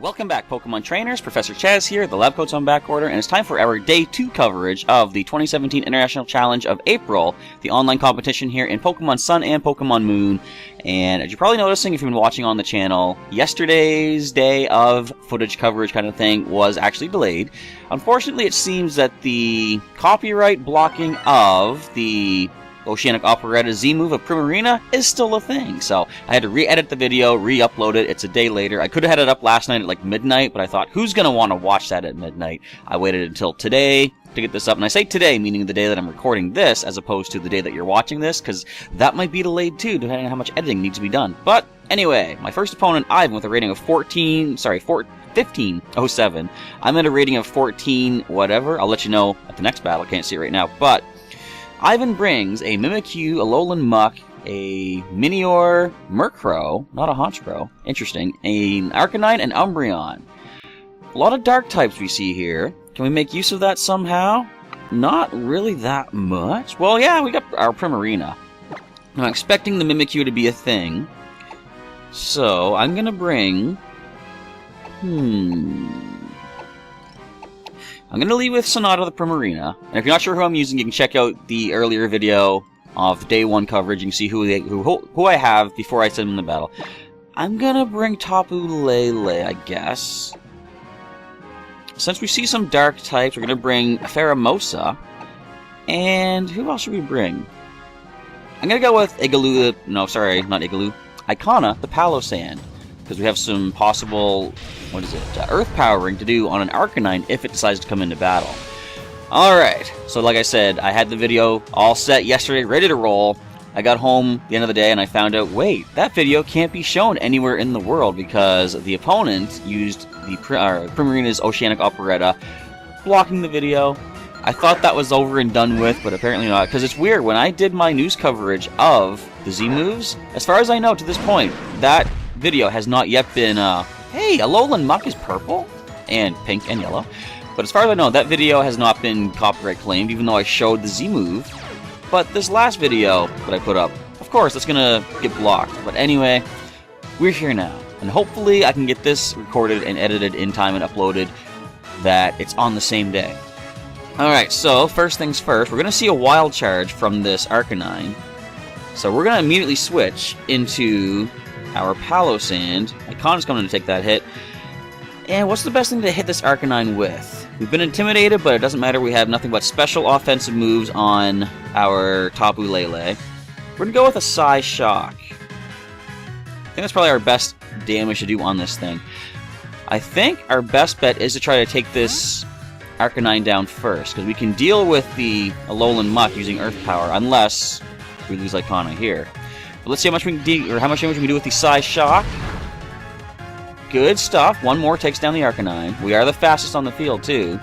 Welcome back, Pokemon trainers. Professor Chaz here, the lab coat's on back order, and it's time for our Day 2 coverage of the 2017 International Challenge of April, the online competition here in Pokemon Sun and Pokemon Moon. And as you're probably noticing if you've been watching on the channel, yesterday's day of footage coverage kind of thing was actually delayed. Unfortunately, it seems that the copyright blocking of the Oceanic Operetta Z-move of Primarina is still a thing, so I had to re-edit the video, re-upload it. It's a day later. I could have had it up last night at like midnight, but I thought, who's going to want to watch that at midnight? I waited until today to get this up, and I say today, meaning the day that I'm recording this, as opposed to the day that you're watching this, because that might be delayed too, depending on how much editing needs to be done. But anyway, my first opponent, Ivan, with a rating of 1507. I'm at a rating of 14 whatever. I'll let you know at the next battle. Can't see it right now, but Ivan brings a Mimikyu, Alolan Muck, a Minior Murkrow, not a Honchkrow, interesting, an Arcanine, and Umbreon. A lot of dark types we see here. Can we make use of that somehow? Not really that much. Well, yeah, we got our Primarina. I'm expecting the Mimikyu to be a thing. So, I'm gonna bring... I'm going to lead with Sonata the Primarina, and if you're not sure who I'm using, you can check out the earlier video of Day 1 coverage. You can see who I have before I send them in the battle. I'm going to bring Tapu Lele, I guess. Since we see some dark types, we're going to bring Pheromosa, and who else should we bring? I'm going to go with Igaloo, no, sorry, not Igaloo, Icona the Palossand, because we have some possible, Earth Powering to do on an Arcanine if it decides to come into battle. Alright, so like I said, I had the video all set yesterday, ready to roll. I got home at the end of the day and I found out, wait, that video can't be shown anywhere in the world because the opponent used the Primarina's Oceanic Operetta, blocking the video. I thought that was over and done with, but apparently not, because it's weird, when I did my news coverage of the Z-moves, as far as I know to this point, that video has not yet been, hey, Alolan Muck is purple and pink and yellow. But as far as I know, that video has not been copyright claimed, even though I showed the Z-move. But this last video that I put up, of course, that's gonna get blocked. But anyway, we're here now. And hopefully I can get this recorded and edited in time and uploaded that it's on the same day. Alright, so first things first, we're gonna see a wild charge from this Arcanine. So we're gonna immediately switch into our Palossand. Icona's coming to take that hit. And what's the best thing to hit this Arcanine with? We've been intimidated, but it doesn't matter. We have nothing but special offensive moves on our Tapu Lele. We're going to go with a Psy Shock. I think that's probably our best damage to do on this thing. I think our best bet is to try to take this Arcanine down first, because we can deal with the Alolan Muck using Earth Power, unless we lose Icona here. But let's see how much we can how much damage we can do with the Psy Shock. Good stuff. One more takes down the Arcanine. We are the fastest on the field, too.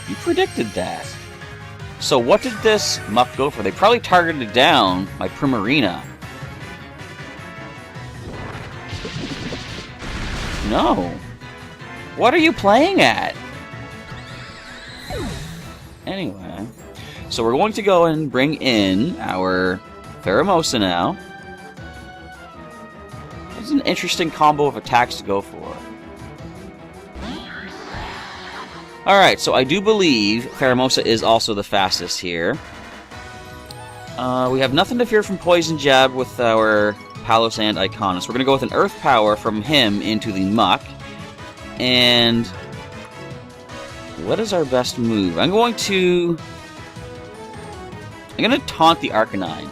You predicted that. So what did this Muck go for? They probably targeted down my Primarina. No. What are you playing at? Anyway. So we're going to go and bring in our Pheromosa now. It's an interesting combo of attacks to go for. Alright, so I do believe Pheromosa is also the fastest here. We have nothing to fear from Poison Jab with our Palossand Icona. So we're going to go with an Earth Power from him into the Muck. And what is our best move? I'm going to taunt the Arcanine.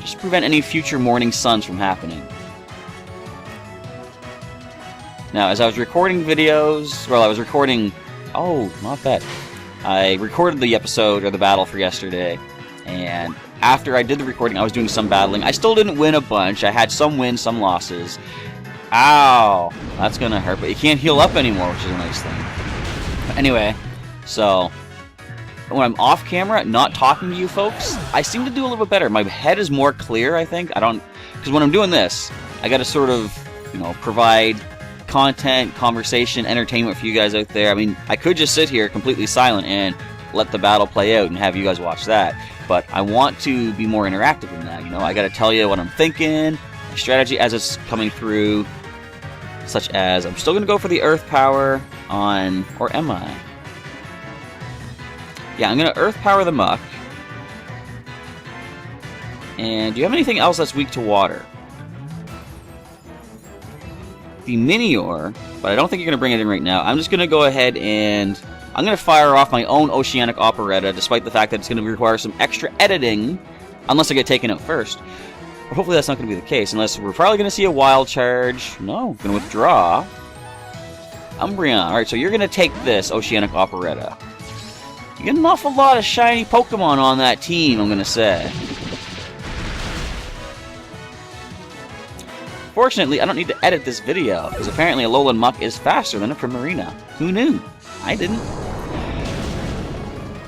Just to prevent any future morning suns from happening. Now, as I was recording videos, oh, not bad. I recorded the episode, or the battle for yesterday, and after I did the recording, I was doing some battling. I still didn't win a bunch. I had some wins, some losses. Ow! That's gonna hurt, but you can't heal up anymore, which is a nice thing. But anyway, so when I'm off camera, not talking to you folks, I seem to do a little bit better. My head is more clear, I think. Because when I'm doing this, I gotta sort of, provide content, conversation, entertainment for you guys out there. I mean, I could just sit here completely silent and let the battle play out and have you guys watch that. But I want to be more interactive in that, I gotta tell you what I'm thinking, my strategy as it's coming through, such as, I'm still going to go for the Earth Power on, or am I? Yeah, I'm going to Earth Power the Muck. And do you have anything else that's weak to water? The Minior, but I don't think you're going to bring it in right now. I'm just going to go ahead and I'm going to fire off my own Oceanic Operetta, despite the fact that it's going to require some extra editing, unless I get taken out first. But hopefully that's not going to be the case, unless we're probably going to see a Wild Charge. No, I'm going to withdraw. Umbreon. Alright, so you're going to take this Oceanic Operetta. You get an awful lot of shiny Pokemon on that team, I'm going to say. Fortunately, I don't need to edit this video, because apparently Alolan Muck is faster than a Primarina. Who knew? I didn't.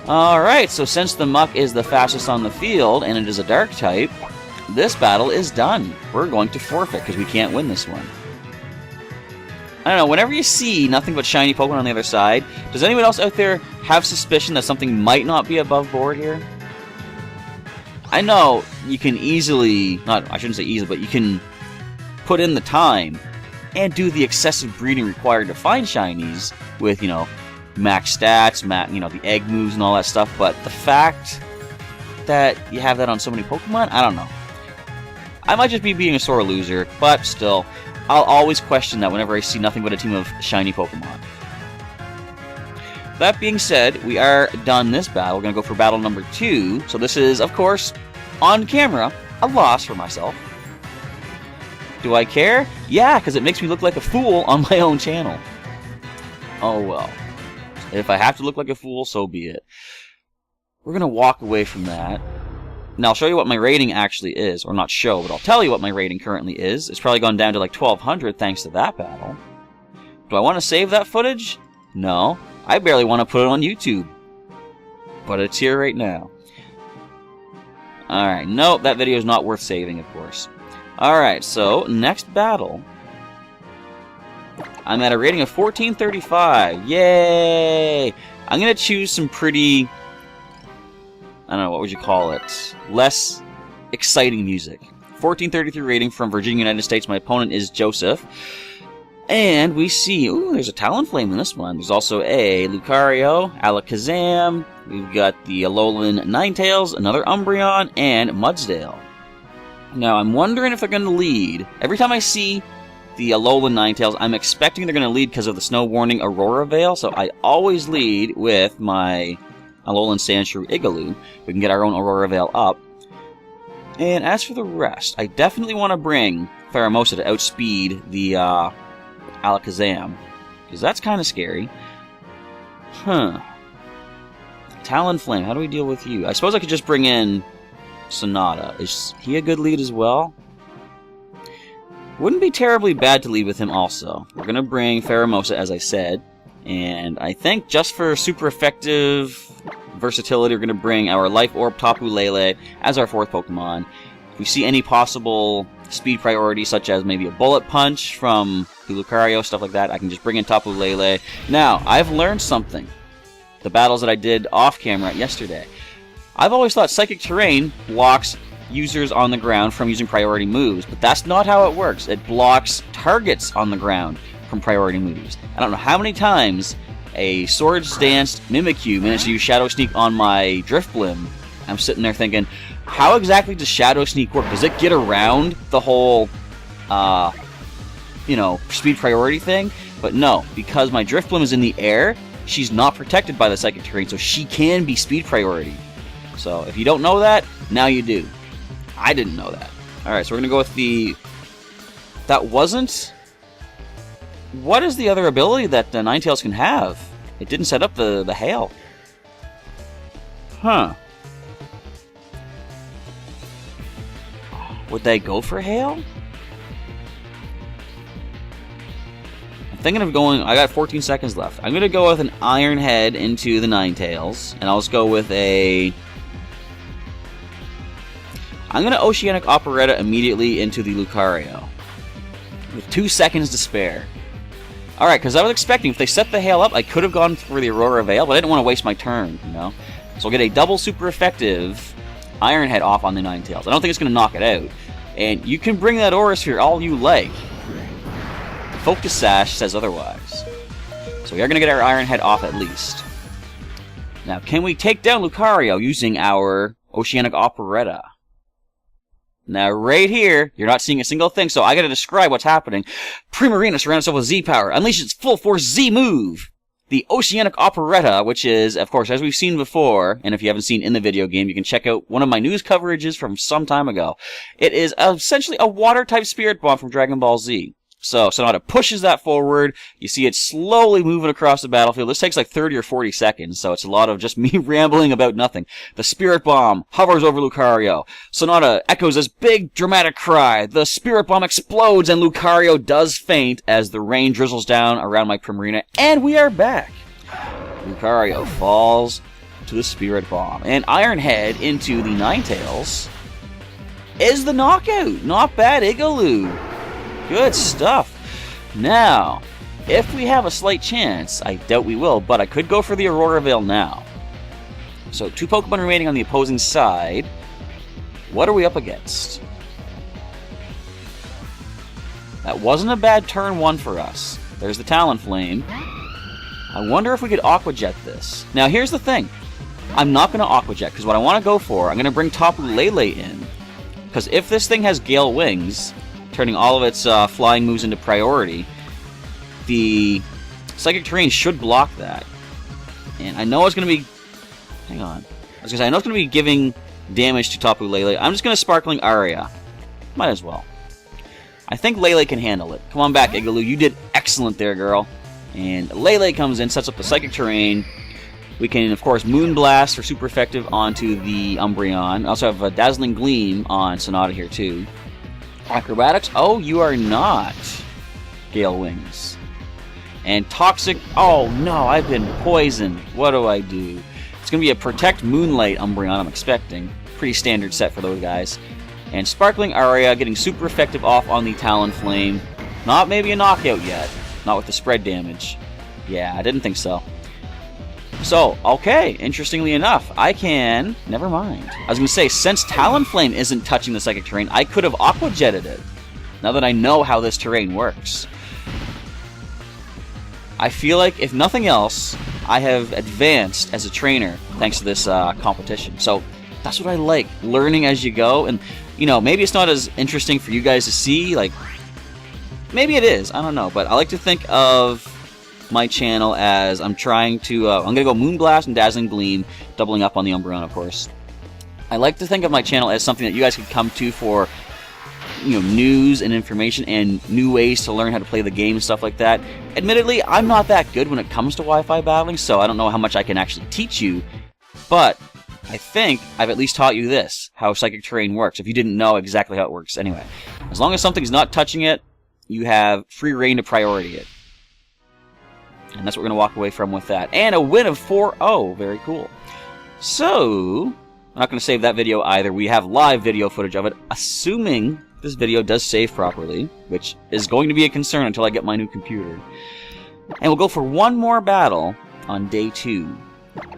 Alright, so since the Muck is the fastest on the field, and it is a Dark type, this battle is done. We're going to forfeit, because we can't win this one. I don't know, whenever you see nothing but shiny Pokemon on the other side, does anyone else out there have suspicion that something might not be above board here? I know you can easily, I shouldn't say easily, but you can put in the time and do the excessive breeding required to find shinies with, you know, max stats, the egg moves and all that stuff, but the fact that you have that on so many Pokemon, I don't know. I might just be being a sore loser, but still, I'll always question that whenever I see nothing but a team of shiny Pokemon. That being said, we are done this battle. We're going to go for battle number 2. So this is, of course, on camera, a loss for myself. Do I care? Yeah, because it makes me look like a fool on my own channel. Oh well. If I have to look like a fool, so be it. We're going to walk away from that. Now, I'll show you what my rating actually is. Or not show, but I'll tell you what my rating currently is. It's probably gone down to like 1200 thanks to that battle. Do I want to save that footage? No. I barely want to put it on YouTube. But it's here right now. Alright, no, that video is not worth saving, of course. Alright, so, next battle. I'm at a rating of 1435. Yay! I'm going to choose some pretty, I don't know, what would you call it? Less exciting music. 1433 rating from Virginia, United States. My opponent is Joseph. And we see, ooh, there's a Talonflame in this one. There's also a Lucario, Alakazam. We've got the Alolan Ninetales, another Umbreon, and Mudsdale. Now, I'm wondering if they're going to lead. Every time I see the Alolan Ninetales, I'm expecting they're going to lead because of the Snow Warning Aurora Veil, so I always lead with my Alolan Sandshrew Igaloo. We can get our own Aurora Veil up. And as for the rest, I definitely want to bring Pheromosa to outspeed the Alakazam, because that's kind of scary. Huh. Talonflame, how do we deal with you? I suppose I could just bring in Sonata. Is he a good lead as well? Wouldn't be terribly bad to lead with him also. We're going to bring Pheromosa, as I said. And I think just for super effective versatility, we're going to bring our Life Orb Tapu Lele as our 4th Pokemon. If we see any possible speed priority, such as maybe a Bullet Punch from the Lucario, stuff like that, I can just bring in Tapu Lele. Now, I've learned something. The battles that I did off camera yesterday. I've always thought Psychic Terrain blocks users on the ground from using priority moves, but that's not how it works. It blocks targets on the ground from priority moves. I don't know how many times a Swords Dance Mimikyu managed to use Shadow Sneak on my Drifblim. I'm sitting there thinking, how exactly does Shadow Sneak work? Does it get around the whole, speed priority thing? But no, because my Drifblim is in the air, she's not protected by the Psychic Terrain, so she can be speed priority. So if you don't know that, now you do. I didn't know that. Alright, so we're going to go with the... That wasn't... What is the other ability that the Ninetales can have? It didn't set up the Hail. Huh. Would they go for Hail? I'm thinking of going... I got 14 seconds left. I'm going to go with an Iron Head into the Ninetales. And I'll just go with a... I'm going to Oceanic Operetta immediately into the Lucario. With 2 seconds to spare. Alright, because I was expecting, if they set the Hail up, I could have gone for the Aurora Veil, but I didn't want to waste my turn, you know? So I'll get a double super effective Iron Head off on the Ninetales. I don't think it's going to knock it out. And you can bring that Aura Sphere all you like. Focus Sash says otherwise. So we are going to get our Iron Head off at least. Now, can we take down Lucario using our Oceanic Operetta? Now, right here, you're not seeing a single thing, so I gotta describe what's happening. Primarina surrounds itself with Z-Power. Unleash its full force Z move! The Oceanic Operetta, which is, of course, as we've seen before, and if you haven't seen in the video game, you can check out one of my news coverages from some time ago. It is essentially a water-type Spirit Bomb from Dragon Ball Z. So Sonata pushes that forward. You see it slowly moving across the battlefield. This takes like 30 or 40 seconds, so it's a lot of just me rambling about nothing. The Spirit Bomb hovers over Lucario. Sonata echoes this big dramatic cry. The Spirit Bomb explodes and Lucario does faint as the rain drizzles down around my Primarina, and we are back. Lucario falls to the Spirit Bomb, and Iron Head into the Ninetales is the knockout. Not bad, Igaloo. Good stuff. Now, if we have a slight chance, I doubt we will, but I could go for the Aurora Veil now. So, 2 Pokemon remaining on the opposing side. What are we up against? That wasn't a bad turn 1 for us. There's the Talonflame. I wonder if we could Aqua Jet this. Now, here's the thing. I'm not going to Aqua Jet, because what I want to go for, I'm going to bring Tapu Lele in. Because if this thing has Gale Wings, turning all of its flying moves into priority, the Psychic Terrain should block that. And I know it's going to be... Hang on. I was going to say, I know it's going to be giving damage to Tapu Lele. I'm just going to Sparkling Aria. Might as well. I think Lele can handle it. Come on back, Igaloo. You did excellent there, girl. And Lele comes in, sets up the Psychic Terrain. We can, of course, Moonblast for super effective onto the Umbreon. I also have a Dazzling Gleam on Sonata here, too. Acrobatics? Oh, you are not. Gale Wings. And Toxic... Oh, no, I've been poisoned. What do I do? It's going to be a Protect Moonlight Umbreon, I'm expecting. Pretty standard set for those guys. And Sparkling Aria getting super effective off on the Talonflame. Not maybe a knockout yet. Not with the spread damage. Yeah, I didn't think so. So, okay, interestingly enough, I can... Never mind. I was going to say, since Talonflame isn't touching the Psychic Terrain, I could have Aqua Jetted it. Now that I know how this terrain works. I feel like, if nothing else, I have advanced as a trainer thanks to this competition. So, that's what I like, learning as you go. And, you know, maybe it's not as interesting for you guys to see, like... Maybe it is, I don't know. But I like to think of my channel as I'm trying to... I'm going to go Moonblast and Dazzling Gleam, doubling up on the Umbreon, of course. I like to think of my channel as something that you guys could come to for, you know, news and information and new ways to learn how to play the game and stuff like that. Admittedly, I'm not that good when it comes to Wi-Fi battling, so I don't know how much I can actually teach you, but I think I've at least taught you this, how Psychic Terrain works, if you didn't know exactly how it works. Anyway, as long as something's not touching it, you have free reign to priority it. And that's what we're going to walk away from with that. And a win of 4-0. Very cool. So, I'm not going to save that video either. We have live video footage of it, assuming this video does save properly, which is going to be a concern until I get my new computer. And we'll go for one more battle on day 2.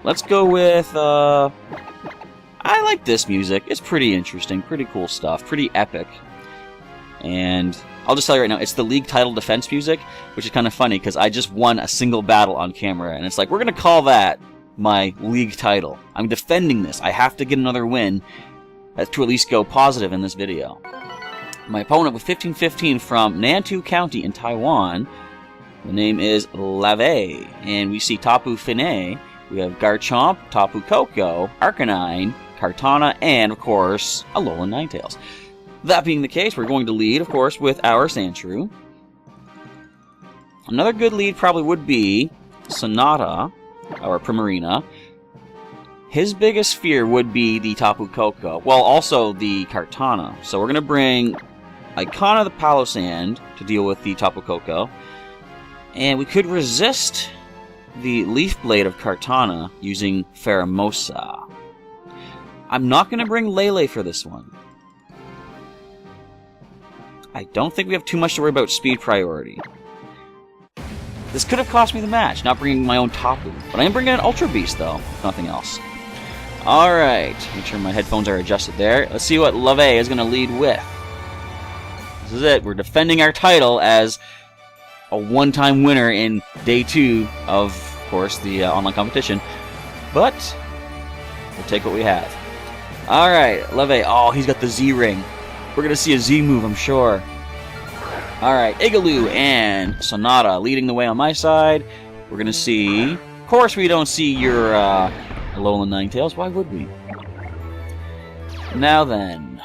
Let's go with, I like this music. It's pretty interesting, pretty cool stuff, pretty epic. And I'll just tell you right now, it's the league title defense music, which is kind of funny because I just won a single battle on camera, and it's like, we're going to call that my league title. I'm defending this. I have to get another win to at least go positive in this video. My opponent with 15-15 from Nantou County in Taiwan, the name is Lave, and we see Tapu Fini, we have Garchomp, Tapu Koko, Arcanine, Kartana, and, of course, Alolan Ninetales. That being the case, we're going to lead, of course, with our Sandshrew. Another good lead probably would be Sonata, or Primarina. His biggest fear would be the Tapu Koko, well, also the Kartana. So we're going to bring Icona the Palossand to deal with the Tapu Koko. And we could resist the Leaf Blade of Kartana using Pheromosa. I'm not going to bring Lele for this one. I don't think we have too much to worry about speed priority. This could have cost me the match, not bringing my own Tapu. But I am bringing an Ultra Beast, though, if nothing else. Alright, make sure my headphones are adjusted there. Let's see what Lave is going to lead with. This is it. We're defending our title as a one-time winner in day 2 of course, the online competition. But we'll take what we have. Alright, Leve. Oh, he's got the Z ring. We're going to see a Z move, I'm sure. Alright, Igaloo and Sonata leading the way on my side. We're going to see... Of course we don't see your Alolan Ninetales. Why would we? Now then.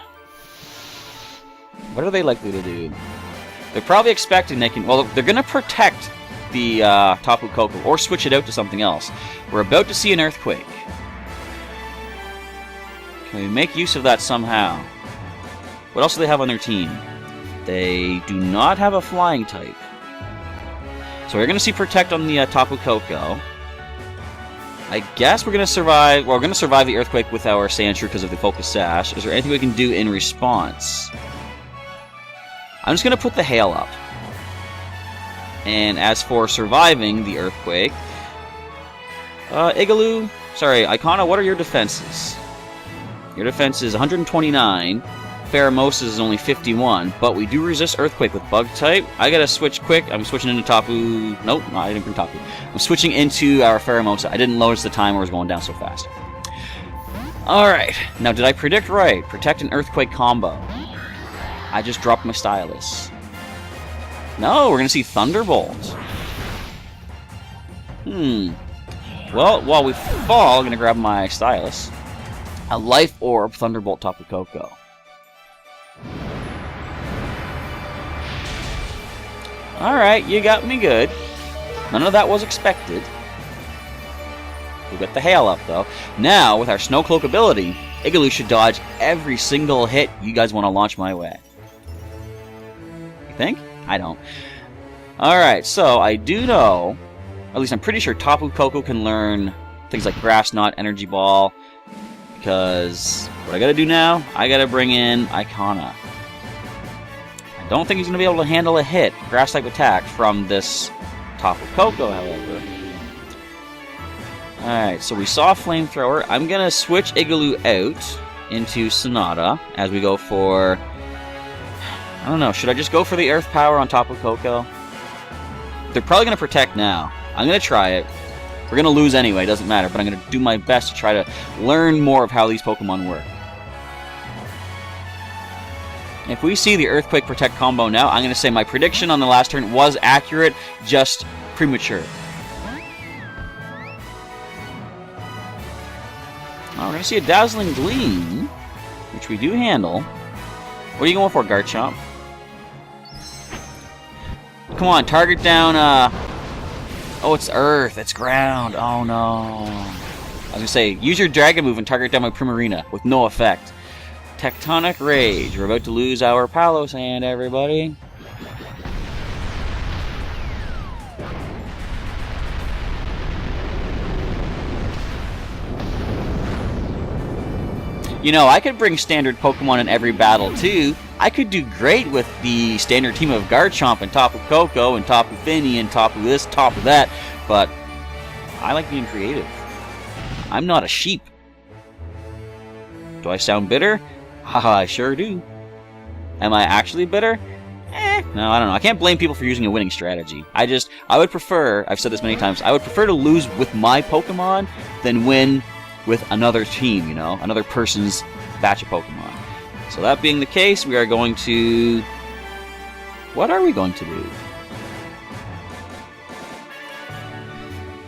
What are they likely to do? They're probably expecting they can... Well, they're going to protect the Tapu Koko or switch it out to something else. We're about to see an Earthquake. Can we make use of that somehow? What else do they have on their team? They do not have a flying type. So we're going to see Protect on the Tapu Koko. I guess we're going to survive... Well, we're going to survive the Earthquake with our Sandshrew because of the Focus Sash. Is there anything we can do in response? I'm just going to put the Hail up. And as for surviving the Earthquake... Igaloo... Sorry, Icona, what are your defenses? Your defense is 129. Pheromosa is only 51, but we do resist Earthquake with Bug type. I gotta switch quick. I'm switching into Tapu. Nope, no, I didn't bring Tapu. I'm switching into our Pheromosa. I didn't notice the timer was going down so fast. Alright, now did I predict right? Protect and Earthquake combo. I just dropped my Stylus. No, we're gonna see Thunderbolt. Well, while we fall, I'm gonna grab my Stylus. A Life Orb Thunderbolt Tapu Koko. Alright, you got me good. None of that was expected. We got the Hail up, though. Now, with our Snow Cloak ability, Igaloo should dodge every single hit you guys want to launch my way. You think? I don't. Alright, so I do know, at least I'm pretty sure Tapu Koko can learn things like Grass Knot, Energy Ball, because what I gotta do now, I gotta bring in Icona. I don't think he's gonna be able to handle a hit, Grass-type attack, from this Tapu Koko, however. Alright, so we saw Flamethrower. I'm gonna switch Igaloo out into Sonata as we go for... I don't know, should I just go for the Earth Power on Tapu Koko? They're probably gonna Protect now. I'm gonna try it. We're gonna lose anyway, doesn't matter, but I'm gonna do my best to try to learn more of how these Pokemon work. If we see the Earthquake Protect combo now, I'm gonna say my prediction on the last turn was accurate, just premature. Oh, we're gonna see a Dazzling Gleam, which we do handle. What are you going for, Garchomp? Come on, target down, Oh, it's Earth. It's Ground. Oh, no. I was going to say, use your Dragon move and target down my Primarina with no effect. Tectonic Rage. We're about to lose our Palos hand, everybody. You know, I could bring standard Pokemon in every battle, too. I could do great with the standard team of Garchomp and Tapu Koko and Tapu Fini and Tapu this, Tapu that, but I like being creative. I'm not a sheep. Do I sound bitter? Haha, I sure do. Am I actually bitter? No, I don't know. I can't blame people for using a winning strategy. I would prefer, I've said this many times, I would prefer to lose with my Pokemon than win with another team, you know, another person's batch of Pokemon. So that being the case, we are going to... What are we going to do?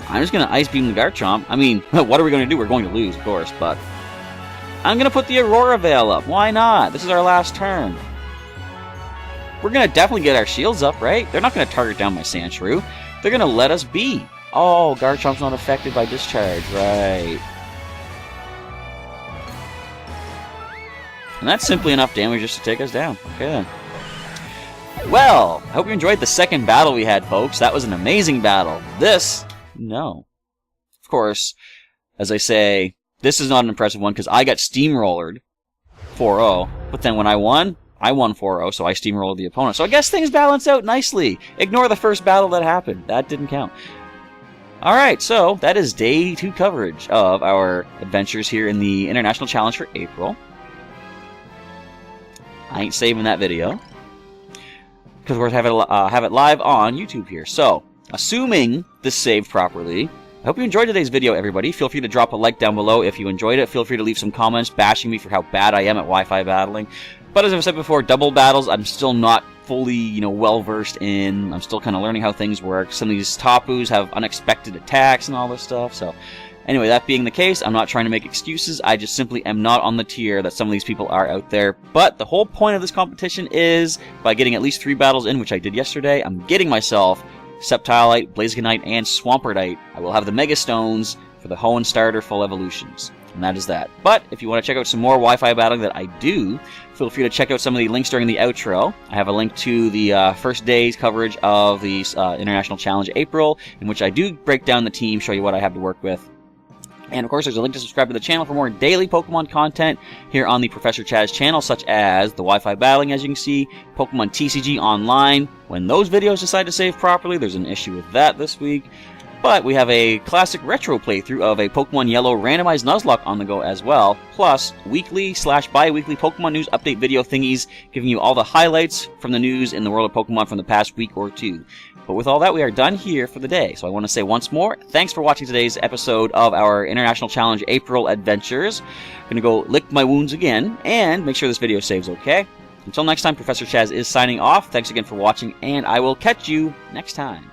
I'm just going to Ice Beam the Garchomp. I mean, what are we going to do? We're going to lose, of course, but... I'm going to put the Aurora Veil up. Why not? This is our last turn. We're going to definitely get our shields up, right? They're not going to target down my Sandshrew. They're going to let us be. Oh, Garchomp's not affected by Discharge, right. And that's simply enough damage just to take us down. Okay, then. Well, I hope you enjoyed the second battle we had, folks. That was an amazing battle. This, no. Of course, as I say, this is not an impressive one because I got steamrollered 4-0. But then when I won 4-0, so I steamrolled the opponent. So I guess things balance out nicely. Ignore the first battle that happened. That didn't count. Alright, so that is day 2 coverage of our adventures here in the International Challenge for April. I ain't saving that video. because we're going to have it live on YouTube here. So, assuming this saved properly, I hope you enjoyed today's video, everybody. Feel free to drop a like down below if you enjoyed it. Feel free to leave some comments bashing me for how bad I am at Wi-Fi battling. But as I've said before, double battles, I'm still not fully, well-versed in. I'm still kind of learning how things work. Some of these Tapus have unexpected attacks and all this stuff. So, anyway, that being the case, I'm not trying to make excuses. I just simply am not on the tier that some of these people are out there. But the whole point of this competition is, by getting at least 3 battles in, which I did yesterday, I'm getting myself Sceptilite, Blazikenite, and Swampertite. I will have the Mega Stones for the Hoenn starter full evolutions. And that is that. But if you want to check out some more Wi-Fi battling that I do, feel free to check out some of the links during the outro. I have a link to the first day's coverage of the International Challenge April, in which I do break down the team, show you what I have to work with. And of course, there's a link to subscribe to the channel for more daily Pokemon content here on the Professor Chaz channel, such as the Wi-Fi battling, as you can see, Pokemon TCG Online. When those videos decide to save properly, there's an issue with that this week. But we have a classic retro playthrough of a Pokemon Yellow randomized Nuzlocke on the go as well, plus weekly/bi-weekly Pokemon news update video thingies, giving you all the highlights from the news in the world of Pokemon from the past week or two. But with all that, we are done here for the day. So I want to say once more, thanks for watching today's episode of our International Challenge April adventures. I'm going to go lick my wounds again, and make sure this video saves okay. Until next time, Professor Chaz is signing off. Thanks again for watching, and I will catch you next time.